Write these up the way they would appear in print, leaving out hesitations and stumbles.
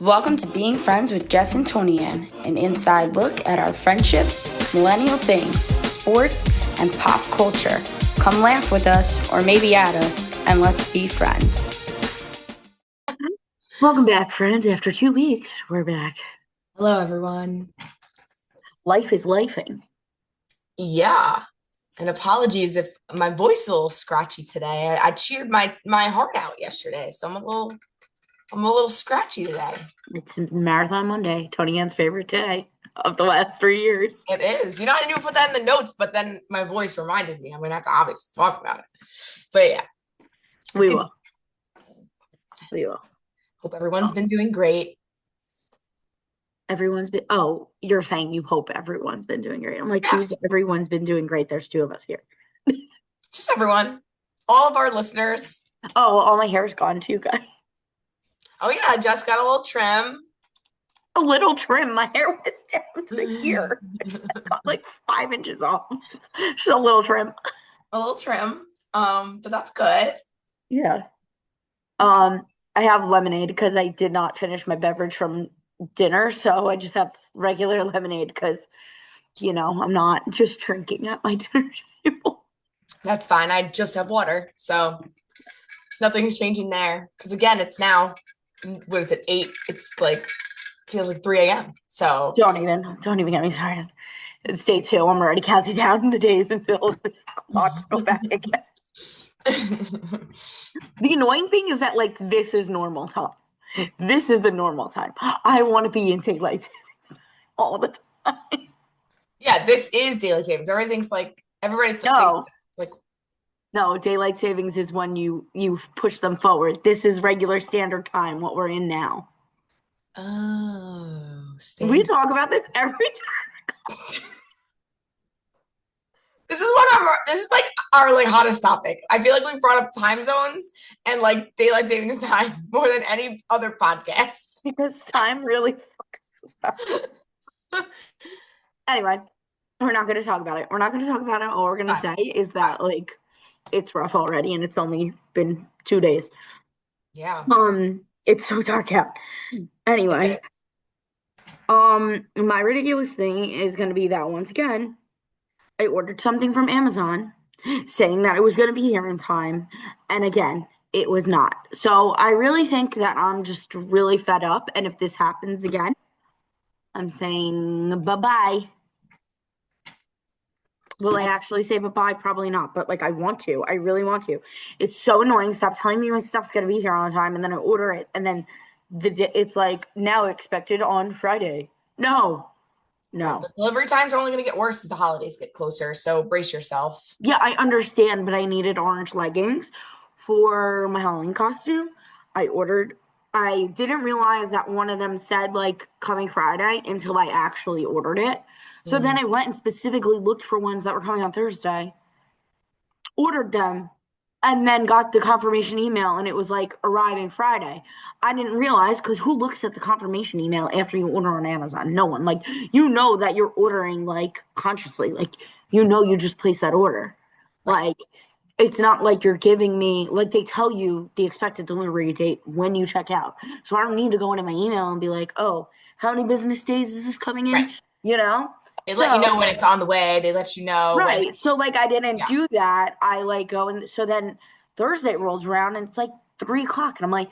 Welcome to Being Friends with Jess and Toni-ann, an inside look at our friendship, millennial things, sports, and pop culture. Come laugh with us, or maybe at us, and let's be friends. Welcome back, friends. After 2 weeks, we're back. Hello, everyone. Life is lifing. Yeah, and apologies if my voice is a little scratchy today. I cheered my heart out yesterday, so I'm a little scratchy today. It's Marathon Monday, Toni-ann's favorite day of the last 3 years. It is. I didn't even put that in the notes, but then my voice reminded me. I'm gonna have to obviously talk about it. But yeah, We will. Hope everyone's been doing great. You're saying you hope everyone's been doing great. I'm like, Who's everyone's been doing great? There's 2 of us here. Just everyone. All of our listeners. Oh, all my hair's gone too, guys. Oh yeah, Jess got a little trim. A little trim. My hair was down to the ear. I got like 5 inches off. Just a little trim. A little trim. But that's good. Yeah. I have lemonade because I did not finish my beverage from dinner, so I just have regular lemonade because, I'm not just drinking at my dinner table. That's fine. I just have water, so nothing's changing there. Because again, it's now, what is it, 8? It's like, feels like 3 a.m. So don't even get me started. It's day 2. I'm already counting down the days until the clocks go back again. The annoying thing is that, this is normal time. This is the normal time. I want to be in daylight savings all the time. Yeah, this is daylight savings. Everything's like, everybody No, daylight savings is when you push them forward. This is regular standard time, what we're in now. Oh, we talk about this every time. This is like our hottest topic. I feel like we brought up time zones and daylight savings time more than any other podcast. Because time really fucks up. Anyway, we're not going to talk about it. All we're going to say is that it's rough already, and it's only been 2 days. Yeah. It's so dark out. Anyway, my ridiculous thing is going to be that once again, I ordered something from Amazon saying that it was going to be here in time, and again, it was not. So I really think that I'm just really fed up, and if this happens again, I'm saying bye-bye. Will I actually say bye-bye? Probably not, but I want to. I really want to. It's so annoying. Stop telling me my stuff's going to be here on time, and then I order it, and then it's now expected on Friday. No. The delivery times are only going to get worse as the holidays get closer, so brace yourself. Yeah, I understand, but I needed orange leggings for my Halloween costume. I didn't realize that one of them said coming Friday until I actually ordered it. So then I went and specifically looked for ones that were coming on Thursday, ordered them, and then got the confirmation email, and it was arriving Friday. I didn't realize, because who looks at the confirmation email after you order on Amazon? No one. That you're ordering consciously. You just place that order. It's not like you're giving me, they tell you the expected delivery date when you check out. So I don't need to go into my email and be like, oh, how many business days is this coming in? Right. They let you know when it's on the way. They let you know. Right. So I didn't do that. I go, and so then Thursday rolls around and it's 3 o'clock. And I'm like,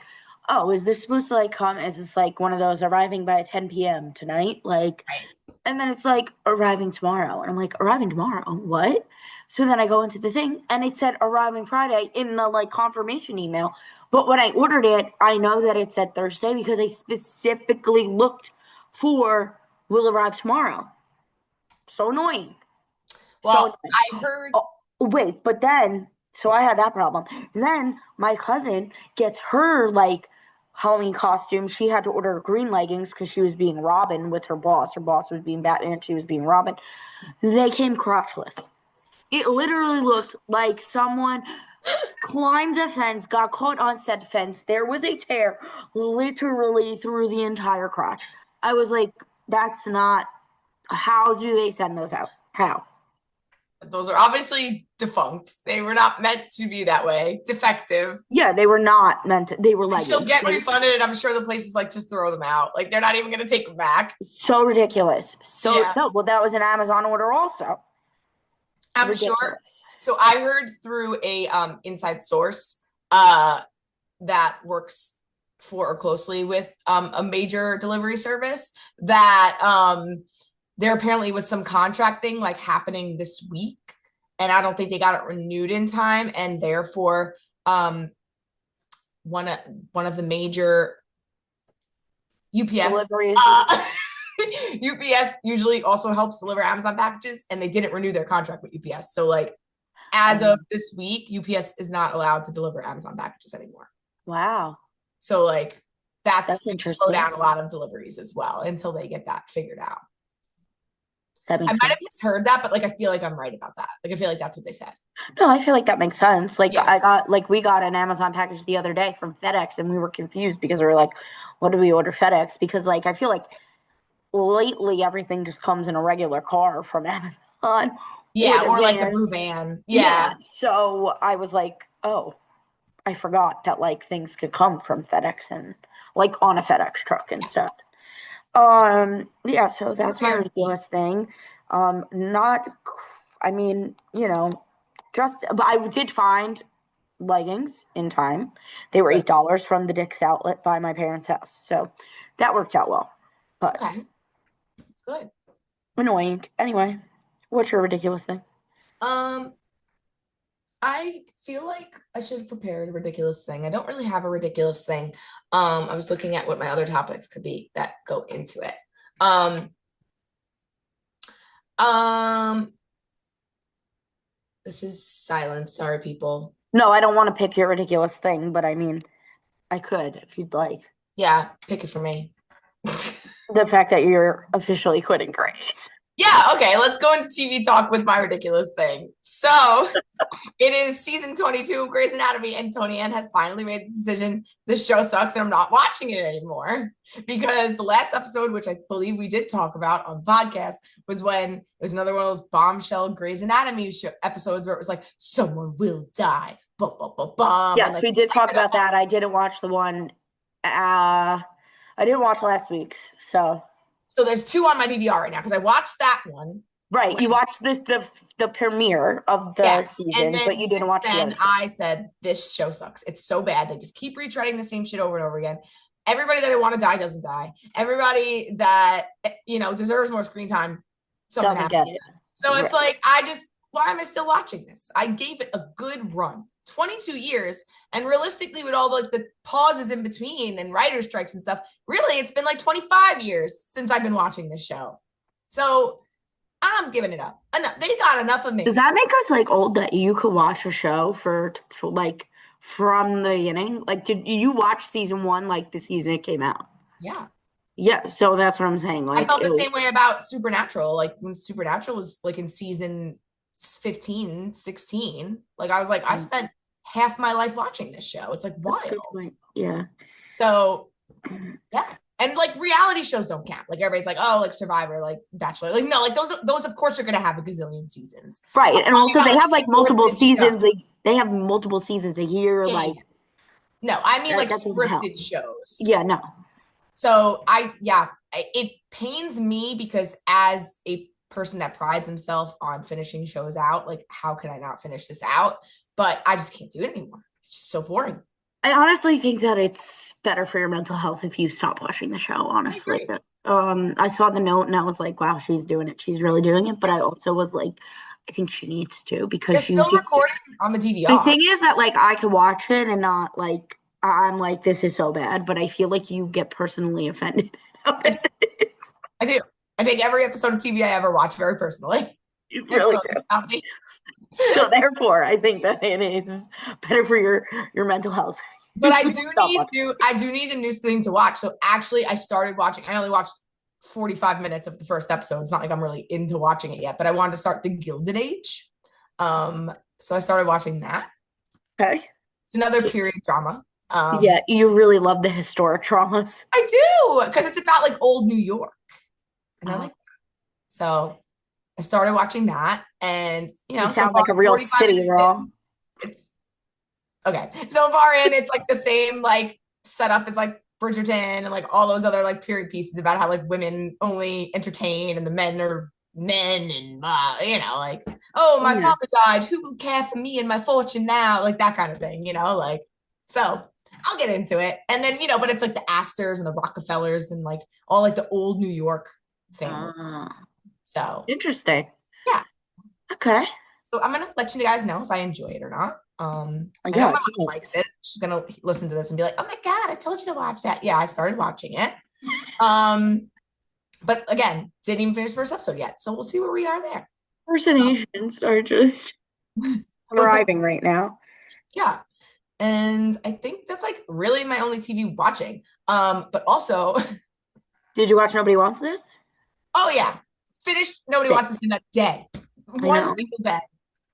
oh, is this supposed to come? Is this one of those arriving by 10 p.m. tonight? Right. And then it's arriving tomorrow. And I'm like, arriving tomorrow? What? So then I go into the thing and it said arriving Friday in the confirmation email. But when I ordered it, I know that it said Thursday because I specifically looked for will arrive tomorrow. So annoying. Well, I heard. Oh, wait, but then, so I had that problem. Then my cousin gets her Halloween costume. She had to order green leggings because she was being Robin with her boss. Her boss was being Batman. She was being Robin. They came crotchless. It literally looked like someone climbed a fence, got caught on said fence. There was a tear literally through the entire crotch. I was like, that's not. How do they send those out? How? Those are obviously defunct. They were not meant to be that way. Defective. Yeah, they were not meant to. They were leggings. She'll get refunded, and I'm sure the place is like, just throw them out. Like, they're not even going to take them back. So ridiculous. Yeah. Well, that was an Amazon order also. I'm Ridiculous. sure. So I heard through a inside source that works for or closely with a major delivery service that there apparently was some contract thing like happening this week, and I don't think they got it renewed in time, and therefore one of the major UPS UPS usually also helps deliver Amazon packages, and they didn't renew their contract with UPS. So like as of this week, UPS is not allowed to deliver Amazon packages anymore. Wow. So like that's interesting. Slow down a lot of deliveries as well until they get that figured out. That makes I sense. might have misheard that, but like I feel like I'm right about that. Like I feel like that's what they said. No, I feel like that makes sense. Like Yeah. we got an Amazon package the other day from FedEx, and we were confused because we were like, what do we order FedEx? Because like I feel like lately everything just comes in a regular car from Amazon. Yeah, or like the blue van. Yeah. So I was like, oh, I forgot that like things could come from FedEx and like on a FedEx truck instead. Yeah, so that's my ridiculous thing. Not, I mean, you know, but I did find leggings in time. They were $8 from the Dick's outlet by my parents' house. So that worked out well. But okay. Good. Annoying. Anyway, what's your ridiculous thing? I feel like I should have prepared a ridiculous thing. I don't really have a ridiculous thing. I was looking at what my other topics could be that go into it. This is silence. Sorry, people. No, I don't want to pick your ridiculous thing, but I mean, I could if you'd like. Yeah, pick it for me. The fact that you're officially quitting grades. Yeah, okay, let's go into TV talk with my ridiculous thing. So, it is season 22 of Grey's Anatomy, and Toni-ann has finally made the decision this show sucks and I'm not watching it anymore. Because the last episode, which I believe we did talk about on the podcast, was when it was another one of those bombshell Grey's Anatomy episodes where it was like, someone will die. Bum, bum, bum, bum. Yes, and, like, we did talk about that. I didn't watch the one. I didn't watch last week's, so there's two on my DVR right now because I watched that one. Right, you watched the premiere of the season, but you didn't watch the other. I said this show sucks. It's so bad. They just keep retreading the same shit over and over again. Everybody that I want to die doesn't die. Everybody that deserves more screen time doesn't get it. So it's like why am I still watching this? I gave it a good run. 22 years, and realistically with all the pauses in between and writer strikes and stuff, really it's been like 25 years since I've been watching this show. So I'm giving it up. Enough. They got enough of me. Does that make us like old that you could watch a show for like from the beginning? Like, did you watch season 1 like the season it came out? Yeah, so that's what I'm saying. Like, I felt the same way about Supernatural. Like when Supernatural was like in season 15, 16, like I was like, I spent half my life watching this show. It's like wild. Yeah. So yeah. And like reality shows don't count. Like everybody's like, oh, like Survivor, like Bachelor. Like no, like those of course are gonna have a gazillion seasons. Right. And also they have like multiple seasons. They have multiple seasons a year. Yeah. Like no, I mean like scripted shows. Yeah, no. So it pains me because as a person that prides himself on finishing shows out, like how could I not finish this out? But I just can't do it anymore. It's just so boring. I honestly think that it's better for your mental health if you stop watching the show, honestly. I saw the note and I was like, wow, she's doing it. She's really doing it. But I also was like, I think she needs to because she's still recording on the DVR. The thing is that like I could watch it and not like I'm like, this is so bad, but I feel like you get personally offended. I do. I take every episode of TV I ever watch very personally. You really do. So therefore, I think that it is better for your mental health. But I do need a new thing to watch. So actually, I started watching. I only watched 45 minutes of the first episode. It's not like I'm really into watching it yet. But I wanted to start The Gilded Age. So I started watching that. Okay. It's another period drama. Yeah, you really love the historic dramas. I do, because it's about like old New York. And I like that. So I started watching that, and You so sound far, like a real 45 city minutes girl. in, it's okay. So far in, it's like the same like setup as like Bridgerton and like all those other like period pieces about how like women only entertain and the men are men and like, oh, my Yeah. father died, who will care for me and my fortune now, like that kind of thing, like. So I'll get into it, and then but it's like the Astors and the Rockefellers and like all like the old New York family. So Interesting. yeah, Okay. so I'm gonna let you guys know if I enjoy it or not. I know Yeah, my it's mom likes it. She's gonna listen to this and be like, "Oh my god, I told you to watch that." Yeah, I started watching it. But again, didn't even finish the first episode yet, so we'll see where we are there. Impersonations are just thriving right now. Yeah, and I think that's like really my only TV watching. But also, Did you watch Nobody Wants This? oh yeah, finished. Nobody Same. wants this in a day, I one know. single day.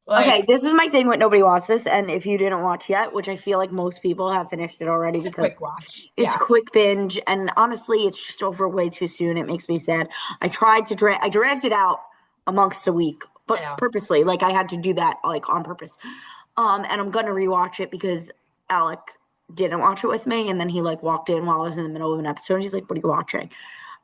Okay, Like this is my thing with Nobody Wants This, and if you didn't watch yet, which I feel like most people have finished it already it's a because quick watch. it's a Yeah, quick binge, and honestly, it's just over way too soon. It makes me sad. I dragged it out amongst a week, I but know. purposely, like I had to do that like on purpose. And I'm gonna rewatch it because Alec didn't watch it with me, and then he like walked in while I was in the middle of an episode, and he's like, "What are you watching?"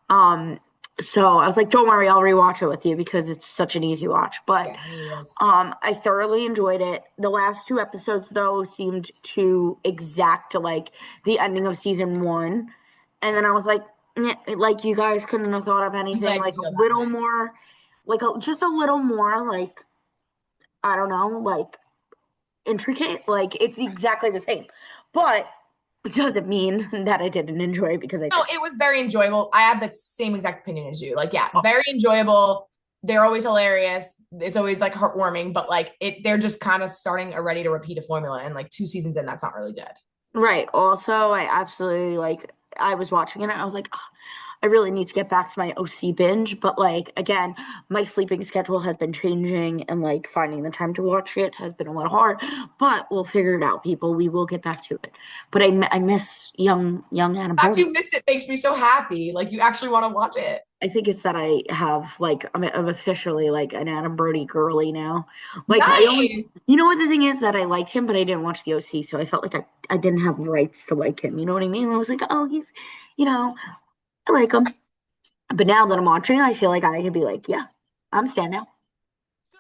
Um, so I was like, "Don't worry, I'll rewatch it with you because it's such an easy watch." But Yeah, it really is. I thoroughly enjoyed it. The last two episodes, though, seemed to exact to like the ending of season one, and then I was like, like you guys couldn't have thought of I'm anything glad you like feel a that little way. more, like just a little more, like I don't know, like intricate. Like it's exactly the same, but it doesn't mean that I didn't enjoy it because I No, did. it was very enjoyable. I have the same exact opinion as you. Like, yeah, very enjoyable. They're always hilarious. It's always like heartwarming, but like they're just kind of starting already to repeat a formula. And like 2 seasons in, that's not really good. Right. Also, I absolutely like I was watching it and I was like, "Oh, I really need to get back to my OC binge." But like again, my sleeping schedule has been changing and like finding the time to watch it has been a little hard. But we'll figure it out, people. We will get back to it. But I miss young Adam The fact Brody. you miss it makes me so happy. Like you actually want to watch it. I think it's that I have like I'm officially like an Adam Brody girly now. Like I always, Nice. you know what the thing is that I liked him, but I didn't watch the OC, so I felt like I didn't have rights to like him. You know what I mean? I was like, oh, he's, you know, I like him. But now that I'm watching, I feel like I could be like, yeah, I'm a fan now.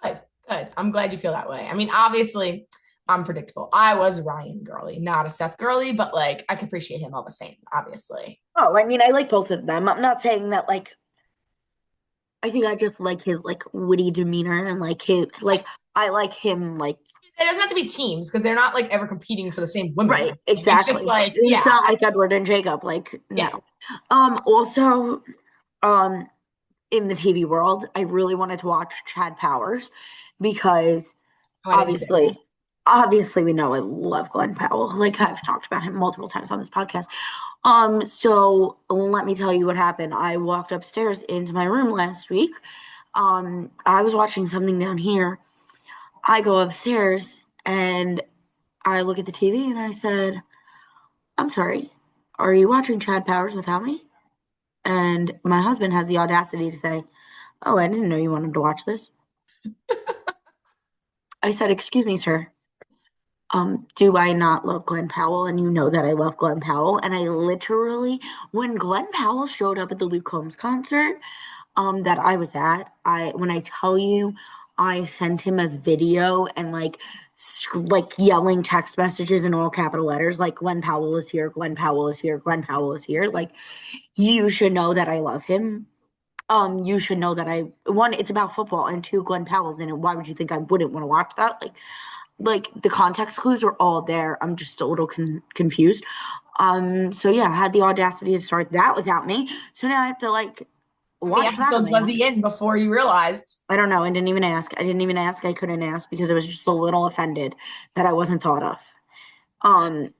Good. Good. I'm glad you feel that way. I mean, obviously, I'm predictable. I was Ryan girly, not a Seth girly, but like I can appreciate him all the same, obviously. Oh, I mean, I like both of them. I'm not saying that like I think I just like his like witty demeanor and like his like I like him like It doesn't have to be teams because they're not like ever competing for the same women. right, It's just exactly. like, It's yeah, not like Edward and Jacob, like yeah. no. Also, um, in the TV world, I really wanted to watch Chad Powers because Oh, I did too. obviously, obviously we know I love Glenn Powell. Like I've talked about him multiple times on this podcast. So let me tell you what happened. I walked upstairs into my room last week. I was watching something down here. I go upstairs and I look at the TV and I said, I'm sorry, are you watching Chad Powers without me? And my husband has the audacity to say, oh, I didn't know you wanted to watch this. I said, excuse me, sir. Do I not love Glenn Powell? And you know that I love Glenn Powell. And I literally, when Glenn Powell showed up at the Luke Combs concert, that I was at, when I tell you, I sent him a video and like yelling text messages in all capital letters, like Glenn Powell is here, Glenn Powell is here, Glenn Powell is here. Like you should know that I love him. You should know that one, it's about football, and two, Glenn Powell's in it. Why would you think I wouldn't want to watch that? Like the context clues are all there. I'm just a little confused. So yeah, I had the audacity to start that without me. So now I have to like How many watch that on episodes my was own. he in before you realized? I don't know. I didn't even ask. I couldn't ask because I was just a little offended that I wasn't thought of. Um,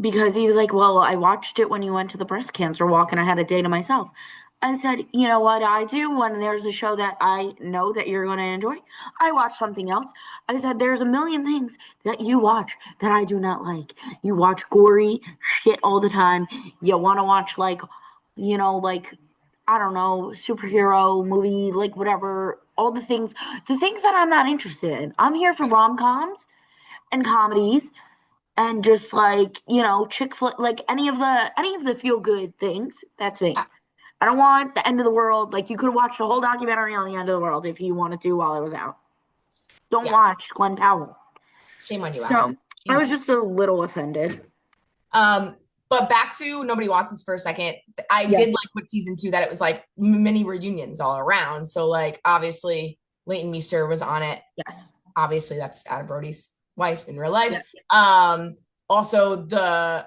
because he was like, well, I watched it when you went to the breast cancer walk and I had a day to myself. I said, you know what I do when there's a show that I know that you're going to enjoy? I watch something else. I said, there's a million things that you watch that I do not like. You watch gory shit all the time. You want to watch like, like, I don't know, superhero movie, like whatever all the things that I'm not interested in. I'm here for rom-coms and comedies and just like, chick flick, like any of the feel good things. That's me. I don't want the end of the world. Like, you could watch the whole documentary on the end of the world if you wanted to while I was out. Don't watch Glenn Powell. Shame on you, So Alex. I was just a little offended. But back to Nobody Wants Us for a second. I did like with season 2 that it was like mini reunions all around. So like obviously Leighton Meester was on it. Yes. Obviously that's Adam Brody's wife in real life. Yeah. Also the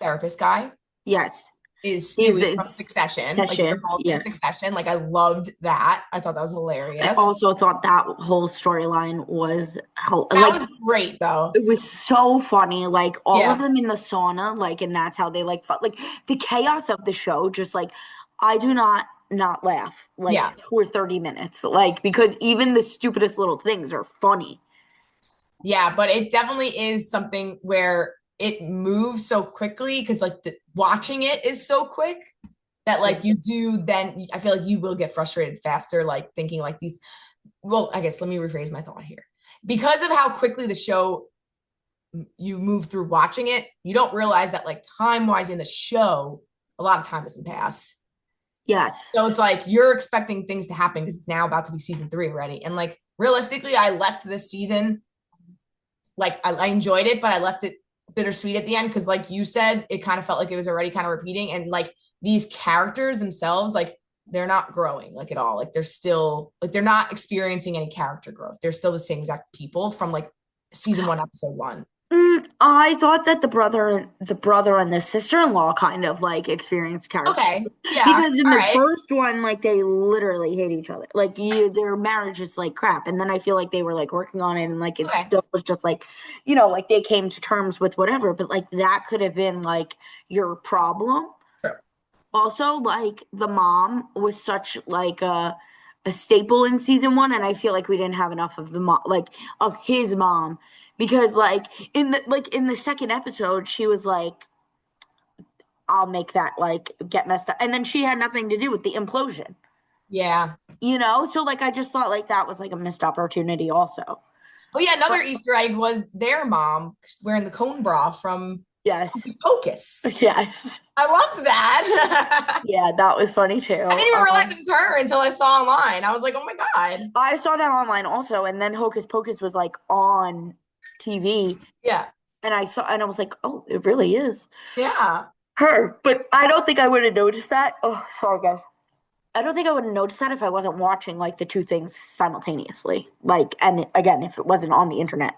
therapist guy. Yes. Is Stewie from Succession. Like they're both in Succession. Like I loved that. I thought that was hilarious. I also thought that whole storyline was was great though. It was so funny. Like all of them in the sauna, like, and that's how they like felt. Like the chaos of the show, just like I do not laugh like for 30 minutes. Like, because even the stupidest little things are funny. Yeah, but it definitely is something where it moves so quickly because like watching it is so quick that like you do then I feel like you will get frustrated faster, like thinking like these. Well, I guess let me rephrase my thought here. Because of how quickly the show you move through watching it, you don't realize that like time-wise in the show, a lot of time doesn't pass. Yes. So it's like you're expecting things to happen because it's now about to be season 3 already. And like realistically, I left this season, like I enjoyed it, but I left it bittersweet at the end because like you said, it kind of felt like it was already kind of repeating, and like these characters themselves, like they're not growing like at all. Like they're still like they're not experiencing any character growth. They're still the same exact people from like season 1 episode 1. I thought that the brother and the sister-in-law kind of like experienced character. Okay, yeah. Because in the first one, like they literally hate each other. Like their marriage is like crap. And then I feel like they were like working on it, and like it still was just like, like they came to terms with whatever. But like that could have been like your problem. Sure. Also, like the mom was such like a staple in season 1, and I feel like we didn't have enough of the mom, like of his mom. Because like in the second episode, she was like, I'll make that like get messed up. And then she had nothing to do with the implosion. Yeah. So like I just thought like that was like a missed opportunity also. Oh yeah, another Easter egg was their mom wearing the cone bra from Hocus Pocus. Yes. I loved that. Yeah, that was funny too. I didn't even realize it was her until I saw online. I was like, oh my God. I saw that online also, and then Hocus Pocus was like on TV. Yeah. And I was like, oh, it really is. Yeah. Her. But I don't think I would have noticed that. Oh, sorry guys. I don't think I would have noticed that if I wasn't watching like the two things simultaneously. Like, and again, if it wasn't on the internet.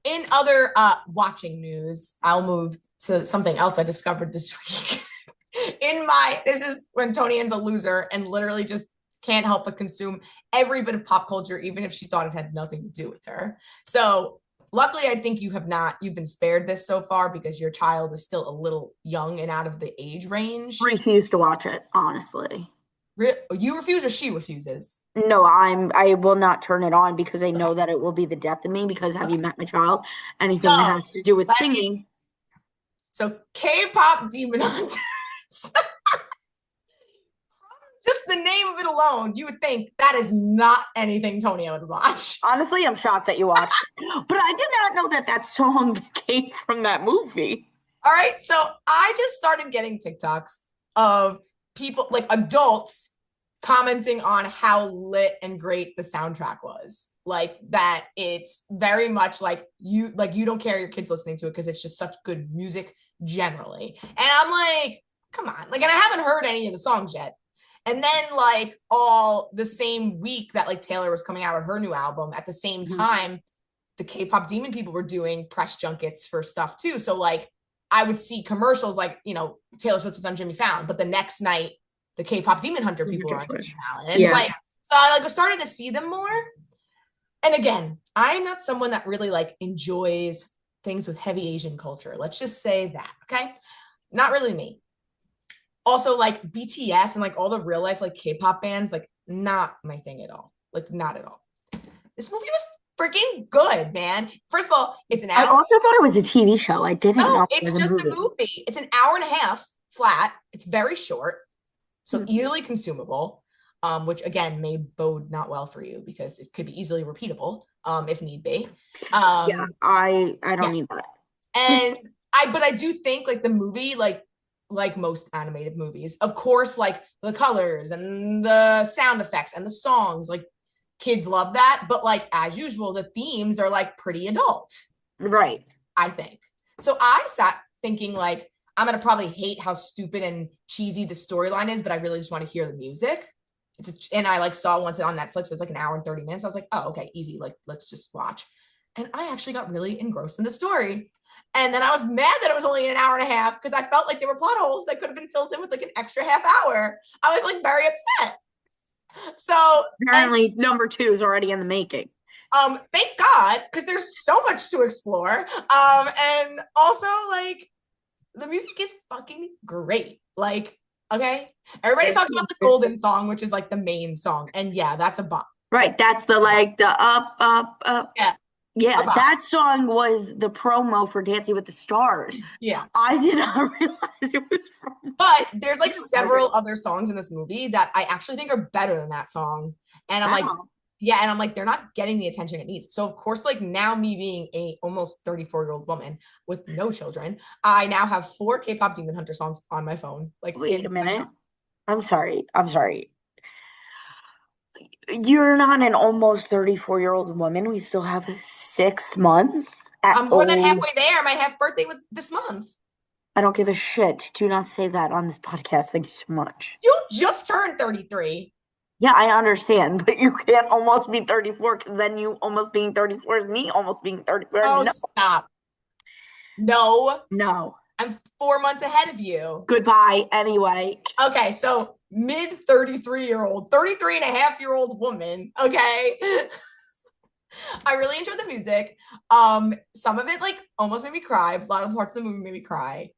In other watching news, I'll move to something else I discovered this week. This is when Toni-ann's a loser and literally just can't help but consume every bit of pop culture, even if she thought it had nothing to do with her. So luckily, I think you've been spared this so far because your child is still a little young and out of the age range. Refuse to watch it, honestly. You refuse or she refuses? No, I will not turn it on because I know that it will be the death of me because have you met my child? Anything that has to do with singing. So K-pop Demon Hunters. Just the name of it alone, you would think that is not anything Toni-ann would watch. Honestly, I'm shocked that you watched it. But I did not know that song came from that movie. All right, so I just started getting TikToks of people, like adults, commenting on how lit and great the soundtrack was. Like that it's very much like you don't care your kids listening to it because it's just such good music generally. And I'm like, come on. Like, and I haven't heard any of the songs yet. And then like all the same week that like Taylor was coming out with her new album, at the same time, the K-pop Demon people were doing press junkets for stuff too. So like I would see commercials like, Taylor Swift was on Jimmy Fallon, but the next night the K-pop Demon Hunter people were on Jimmy Fallon. And it's like, so I like started to see them more. And again, I'm not someone that really like enjoys things with heavy Asian culture. Let's just say that, okay? Not really me. Also, like BTS and like all the real life like K-pop bands, like not my thing at all. Like not at all. This movie was freaking good, man. First of all, it's an hour. I also thought it was a TV show. I didn't know. It's just a movie. It's an hour and a half flat. It's very short, so easily consumable. which again may bode not well for you because it could be easily repeatable if need be. Yeah, I don't yeah. need that. And I do think like the movie, like most animated movies, of course, like the colors and the sound effects and the songs, like kids love that. But like as usual, the themes are like pretty adult. Right. I think. So I sat thinking like I'm gonna probably hate how stupid and cheesy the storyline is, but I really just want to hear the music. And I like saw once on Netflix, it's like an hour and 30 minutes. I was like, oh, okay, easy. Like, let's just watch. And I actually got really engrossed in the story. And then I was mad that it was only an hour and a half because I felt like there were plot holes that could have been filled in with like an extra half hour. I was like very upset. So apparently number 2 is already in the making. Thank God, because there's so much to explore. And also like the music is fucking great. Like, okay, everybody talks about the Golden song, which is like the main song, and yeah, that's a bop. Right, that's the like the up. Yeah, that song was the promo for Dancing with the Stars. Yeah, I did not realize it was from. But there's like several other songs in this movie that I actually think are better than that song, and I'm like, yeah, and I'm like, they're not getting the attention it needs. So of course, like now me being a almost 34-year-old woman with no children, I now have 4 K-pop Demon Hunter songs on my phone. Like, wait a minute, I'm sorry. You're not an almost 34-year-old woman. We still have 6 months. I'm more than halfway there. My half birthday was this month. I don't give a shit. Do not say that on this podcast. Thank you so much. You just turned 33. Yeah, I understand, but you can't almost be 34 because then you almost being 34 is me almost being 34. Oh, no. Stop. No. I'm 4 months ahead of you. Goodbye, anyway. Okay, so mid 33-year-old, 33 and a half-year-old woman, okay? I really enjoyed the music. Some of it like almost made me cry. A lot of parts of the movie made me cry.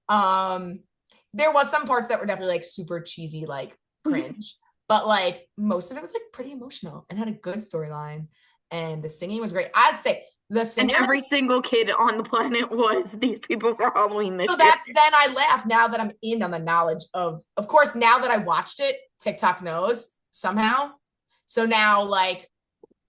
There was some parts that were definitely like super cheesy, like cringe. But like most of it was like pretty emotional and had a good storyline. And the singing was great. I'd say the singer. And every single kid on the planet was these people for Halloween this year. Then I laugh now that I'm in on the knowledge of course, now that I watched it, TikTok knows somehow. So now like,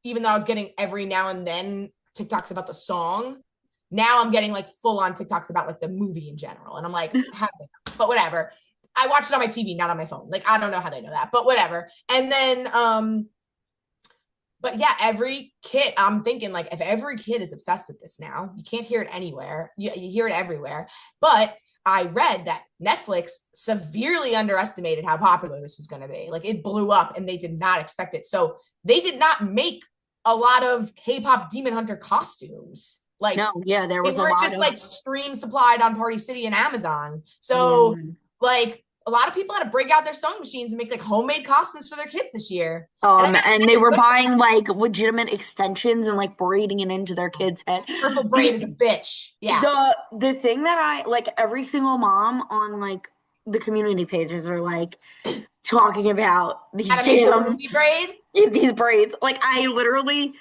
even though I was getting every now and then TikToks about the song, now I'm getting like full on TikToks about like the movie in general. And I'm like, how do they know? But whatever. I watched it on my TV, not on my phone. Like, I don't know how they know that, but whatever. And then, but yeah, every kid, I'm thinking like, if every kid is obsessed with this now, you can't hear it anywhere. You hear it everywhere. But I read that Netflix severely underestimated how popular this was going to be. Like, it blew up and they did not expect it. So they did not make a lot of K-pop Demon Hunter costumes. Like, no, yeah, there was they were just like stream supplied on Party City and Amazon. So like a lot of people had to break out their sewing machines and make like homemade costumes for their kids this year. And they were buying like legitimate extensions and like braiding it into their kids' head. Purple braid is a bitch. Yeah. The thing that I like, every single mom on like the community pages are like talking about these these braids. Like I literally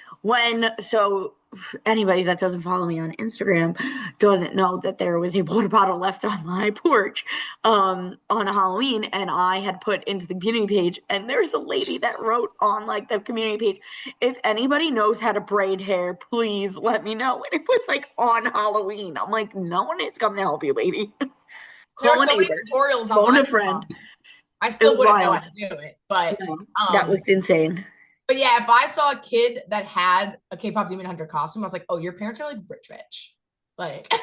anybody that doesn't follow me on Instagram doesn't know that there was a water bottle left on my porch on a Halloween, and I had put into the community page, and there's a lady that wrote on like the community page, if anybody knows how to braid hair, please let me know. And it was like on Halloween. I'm like, no one is coming to help you, lady. There are so many tutorials on a friend. I still wouldn't know how to do it, but that looked insane. But yeah, if I saw a kid that had a K-pop Demon Hunter costume, I was like, oh, your parents are like rich. Like,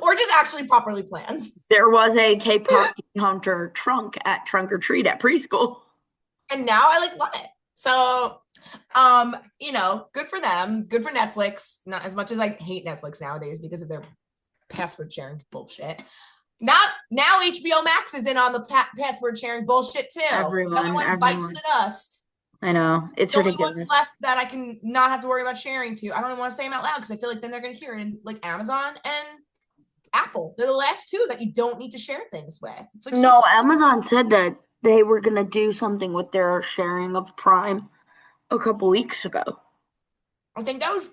or just actually properly planned. There was a K-pop Demon Hunter trunk at Trunk or Treat at preschool. And now I like love it. So, good for them. Good for Netflix. Not as much as I hate Netflix nowadays because of their password sharing bullshit. Now HBO Max is in on the password sharing bullshit too. Everyone bites the dust. I know. It's ridiculous. The only ones left that I can not have to worry about sharing to. I don't even want to say them out loud because I feel like then they're going to hear it in like Amazon and Apple. They're the last 2 that you don't need to share things with. It's like Amazon said that they were going to do something with their sharing of Prime a couple weeks ago. I think that was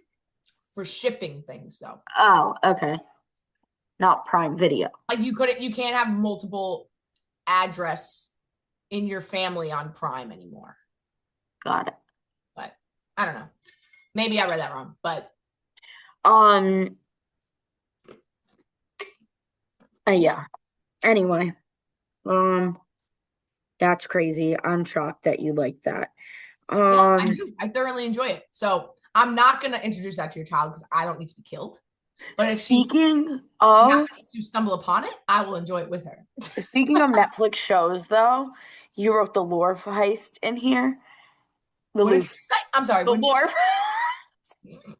for shipping things though. Oh, okay. Not Prime Video. Like you can't have multiple address in your family on Prime anymore. Got it. But I don't know. Maybe I read that wrong, but yeah. Anyway, that's crazy. I'm shocked that you like that. Yeah, I do. I thoroughly enjoy it. So I'm not gonna introduce that to your child because I don't need to be killed. But if she happens to stumble upon it, I will enjoy it with her. Speaking of Netflix shows, though, you wrote the Louvre Heist in here. What did you say? I'm sorry. The What did Louvre. you say?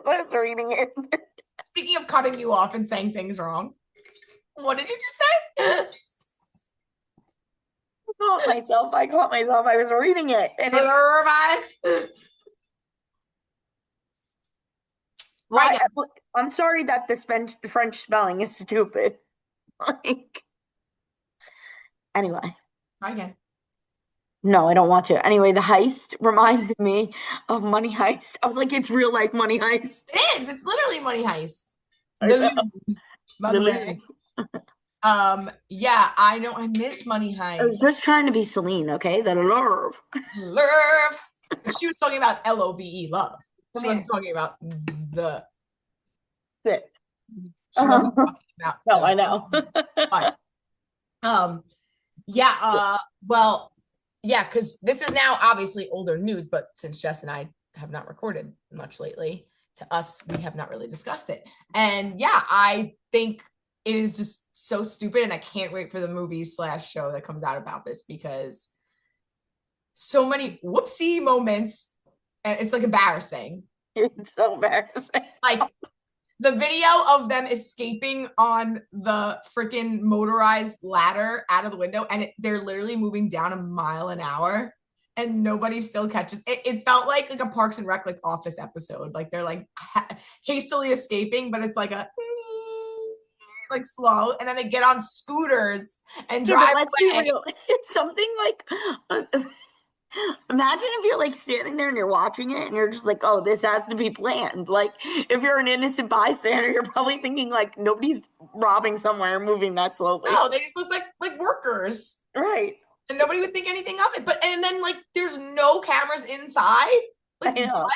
I was reading it. Speaking of cutting you off and saying things wrong, what did you just say? I caught myself. I was reading it. And right. I'm sorry that the French spelling is stupid. Like, anyway. Try again. No, I don't want to. Anyway, the heist reminded me of Money Heist. I was like, it's real life Money Heist. It is. It's literally Money Heist. By the way. Yeah, I know. I miss Money Heist. I was just trying to be Celine, okay? The Louvre. Louvre. She was talking about Love, love. She wasn't talking about the. She wasn't talking about. No, I know. But, yeah. Well, yeah, because this is now obviously older news, but since Jess and I have not recorded much lately, to us, we have not really discussed it. And yeah, I think it is just so stupid, and I can't wait for the movie / show that comes out about this because so many whoopsie moments, and it's like embarrassing. It's so embarrassing. Like the video of them escaping on the freaking motorized ladder out of the window, and they're literally moving down 1 mile an hour, and nobody still catches it. It felt like a Parks and Rec like Office episode. Like they're like hastily escaping, but it's like a like slow, and then they get on scooters and drive let's away. be real. It's something like imagine if you're like standing there and you're watching it and you're just like, oh, this has to be planned. Like if you're an innocent bystander, you're probably thinking like nobody's robbing somewhere moving that slowly. No, they just look like workers. Right. And nobody would think anything of it. But and then like there's no cameras inside. Like what?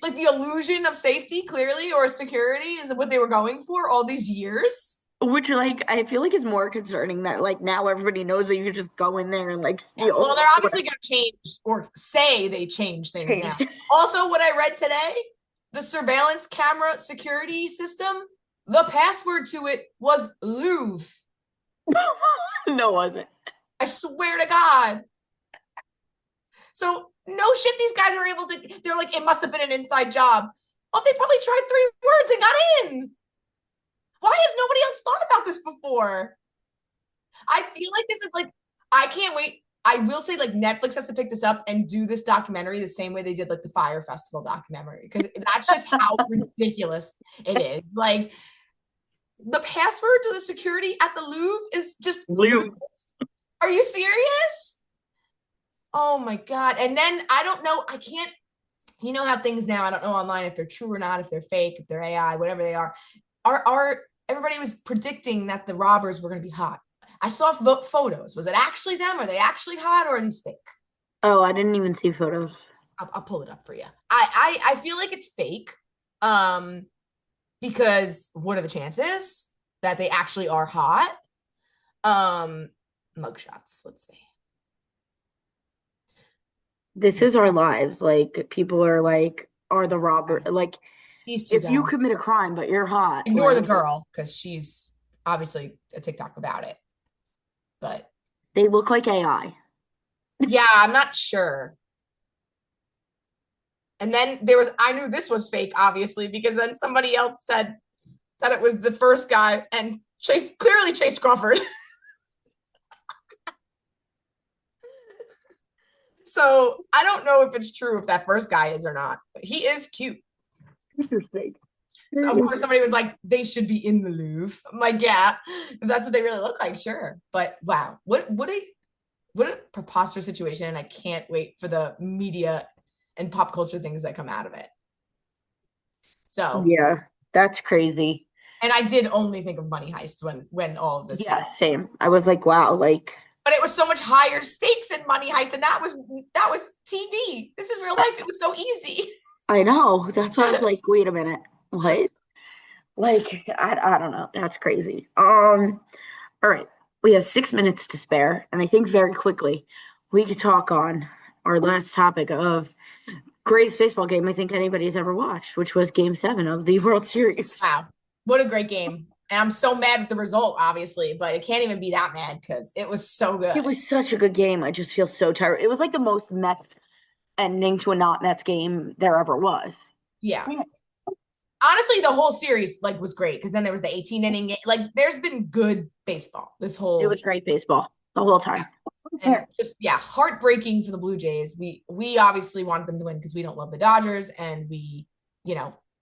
Like the illusion of safety clearly or security is what they were going for all these years. Which, like, I feel like is more concerning that, like, now everybody knows that you can just go in there and, like, steal. Yeah, well, they're obviously going to change or say they change things now. Also, what I read today, the surveillance camera security system, the password to it was Louvre. No, it wasn't. I swear to God. So, no shit, these guys are able to, they're like, it must have been an inside job. Oh, they probably tried 3 words and got in. Why has nobody else thought about this before? I feel like this is like, I can't wait. I will say like Netflix has to pick this up and do this documentary the same way they did like the Fire Festival documentary. Because that's just how ridiculous it is. Like the password to the security at the Louvre is just Louvre. Are you serious? Oh my God. And then I don't know. I can't, you know how things now, I don't know online if they're true or not, if they're fake, if they're AI, whatever they are everybody was predicting that the robbers were going to be hot. I saw photos. Was it actually them? Are they actually hot or are these fake? Oh, I didn't even see photos. I'll pull it up for you. I feel like it's fake. Because what are the chances that they actually are hot? Mugshots. Let's see. This is our lives. Like people are like, are the robbers like? If you commit a crime, but you're hot. Ignore the girl because she's obviously a TikTok about it. But they look like AI. Yeah, I'm not sure. And then I knew this was fake, obviously, because then somebody else said that it was the first guy and clearly Chase Crawford. So I don't know if it's true if that first guy is or not, but he is cute. Interesting. So of course somebody was like, they should be in the Louvre. I'm like, yeah, if that's what they really look like, sure. But wow, what a preposterous situation, and I can't wait for the media and pop culture things that come out of it. So yeah, that's crazy. And I did only think of Money Heist when all of this. Yeah, same. I was like, wow, like But it was so much higher stakes in Money Heist, and that was TV. This is real life. It was so easy. I know. That's why I was like, wait a minute. What? Like, I don't know. That's crazy. All right. We have 6 minutes to spare, and I think very quickly we could talk on our last topic of greatest baseball game I think anybody's ever watched, which was Game 7 of the World Series. Wow. What a great game. And I'm so mad with the result, obviously, but it can't even be that mad because it was so good. It was such a good game. I just feel so tired. It was like the most Mets ending to a not Mets game there ever was. Yeah. Honestly, the whole series like was great because then there was the 18 inning game. Like there's been good baseball this whole. It was great baseball the whole time. And just heartbreaking for the Blue Jays. We obviously wanted them to win because we don't love the Dodgers and we,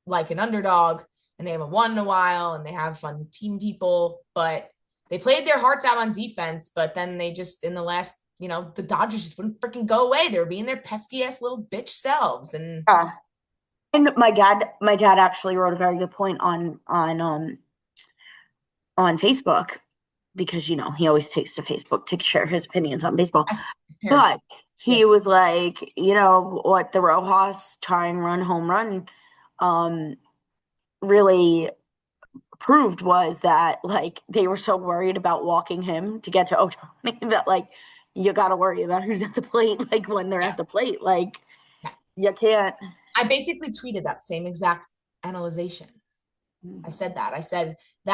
like an underdog and they haven't won in a while and they have fun team people, but they played their hearts out on defense, but then they just in the last, the Dodgers just wouldn't freaking go away. They were being their pesky ass little bitch selves. And my dad actually wrote a very good point on Facebook because he always takes to Facebook to share his opinions on baseball. But he was like, what the Rojas tying run home run really proved was that like they were so worried about walking him to get to Ohtani that like you got to worry about who's at the plate like when they're at the plate, like you can't. I basically tweeted that same exact analyzation. I said that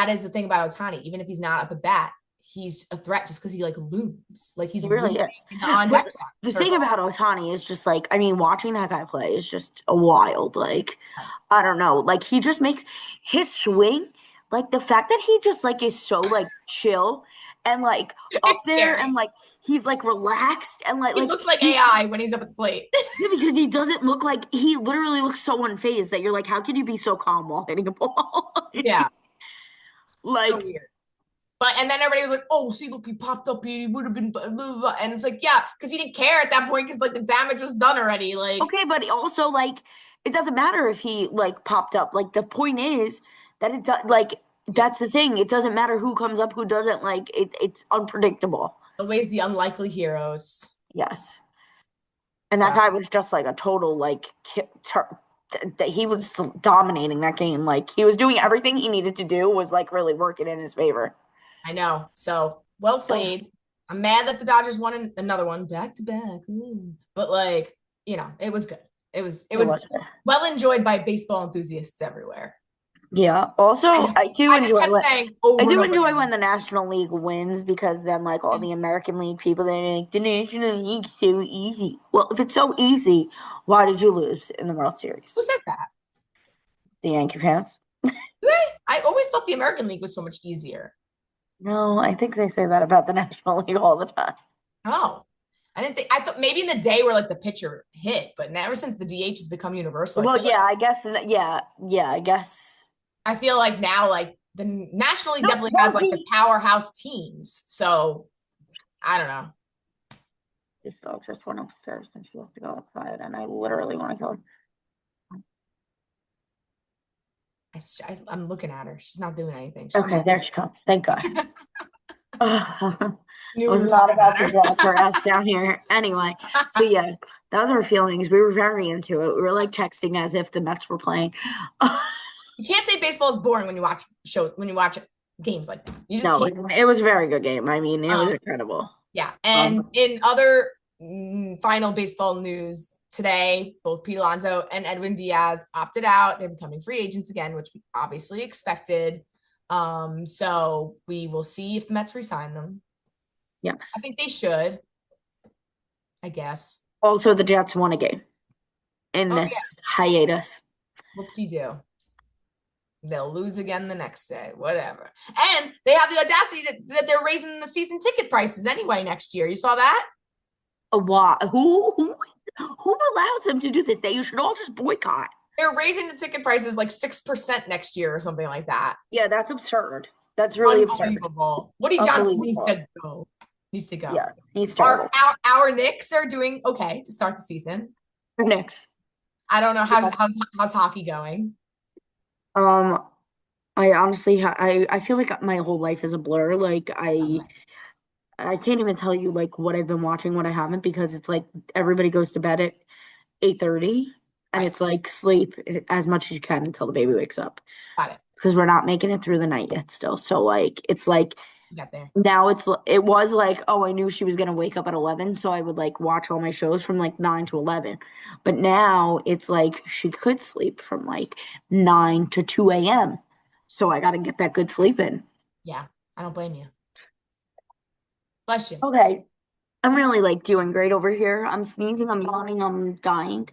is the thing about Ohtani. Even if he's not up at bat, he's a threat just because he like looms. Like he really is. The thing about Ohtani is just like, I mean, watching that guy play is just a wild. Like, I don't know. Like he just makes his swing. Like the fact that he just like is so like chill and like up there and like he's like relaxed and like he looks like AI when he's up at the plate. Yeah, because he doesn't look like he literally looks so unfazed that you're like, how can you be so calm while hitting a ball? Yeah, like so weird. But and then everybody was like, "Oh, see, look, he popped up. He would have been," blah, blah, blah. And it's like, yeah, because he didn't care at that point because like the damage was done already. Like, okay, but also like it doesn't matter if he like popped up. Like the point is that it does. Like that's the thing. It doesn't matter who comes up, who doesn't. Like it's unpredictable. Always the unlikely heroes. Yes. And that guy was just like a total like that he was dominating that game. Like he was doing everything he needed to do was like really working in his favor. I know. So well played. I'm mad that the Dodgers won another one back to back. But like, it was good. It was well enjoyed by baseball enthusiasts everywhere. Yeah. Also, I do enjoy when the National League wins because then like all the American League people they're like the National League's so easy. Well, if it's so easy, why did you lose in the World Series? Who said that? The Yankee fans. I always thought the American League was so much easier. No, I think they say that about the National League all the time. Oh. I thought maybe in the day where like the pitcher hit, but ever since the DH has become universal. Well, I guess I guess. I feel like now, like the National League definitely has like the powerhouse teams. So I don't know. This dog just went upstairs and she has to go outside, and I literally want to kill her. I'm looking at her. She's not doing anything. Okay, there she comes. Thank God. I was not about to drop her ass down here. Anyway, so yeah, that was our feelings. We were very into it. We were like texting as if the Mets were playing. You can't say baseball is boring when you watch games like that. You just can't. It was a very good game. I mean, it was incredible. Yeah, and in other final baseball news today, both Pete Alonso and Edwin Diaz opted out. They're becoming free agents again, which we obviously expected. So we will see if the Mets resign them. Yes, I think they should. I guess. Also, the Jets won a game in this hiatus. Whoop-de-doo. They'll lose again the next day, whatever. And they have the audacity that they're raising the season ticket prices anyway next year. You saw that? Wow. Who allows them to do this? They should all just boycott. They're raising the ticket prices like 6% next year or something like that. Yeah, that's absurd. That's really absurd. Woody Johnson needs to go. Yeah, he's terrible. Our Knicks are doing okay to start the season. Knicks. I don't know how's hockey going. I honestly, I feel like my whole life is a blur. Like I can't even tell you like what I've been watching, what I haven't, because it's like everybody goes to bed at 8:30 and Right. it's like sleep as much as you can until the baby wakes up. Got it. Because we're not making it through the night yet still. So like it's like You got there. now it was like, oh, I knew she was gonna wake up at 11, so I would like watch all my shows from like 9 to 11. But now it's like she could sleep from like 9 to 2 a.m. So I gotta get that good sleep in. Yeah, I don't blame you. Bless you. Okay. I'm really like doing great over here. I'm sneezing, I'm yawning, I'm dying.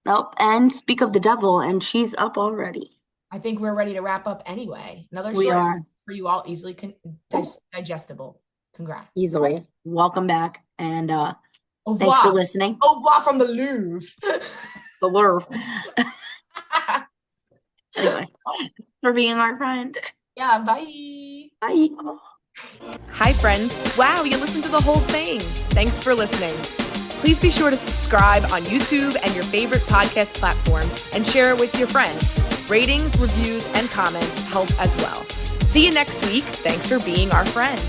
Nope. And speak of the devil, and she's up already. I think we're ready to wrap up anyway. Another We short are. episode for you all, easily digestible. Congrats. Easily. Welcome back. And Au thanks revoir. for listening. Au revoir from the Louvre. The Louvre. Anyway, for being our friend. Yeah, bye. Bye. Hi, friends. Wow, you listened to the whole thing. Thanks for listening. Please be sure to subscribe on YouTube and your favorite podcast platform and share it with your friends. Ratings, reviews, and comments help as well. See you next week. Thanks for being our friend.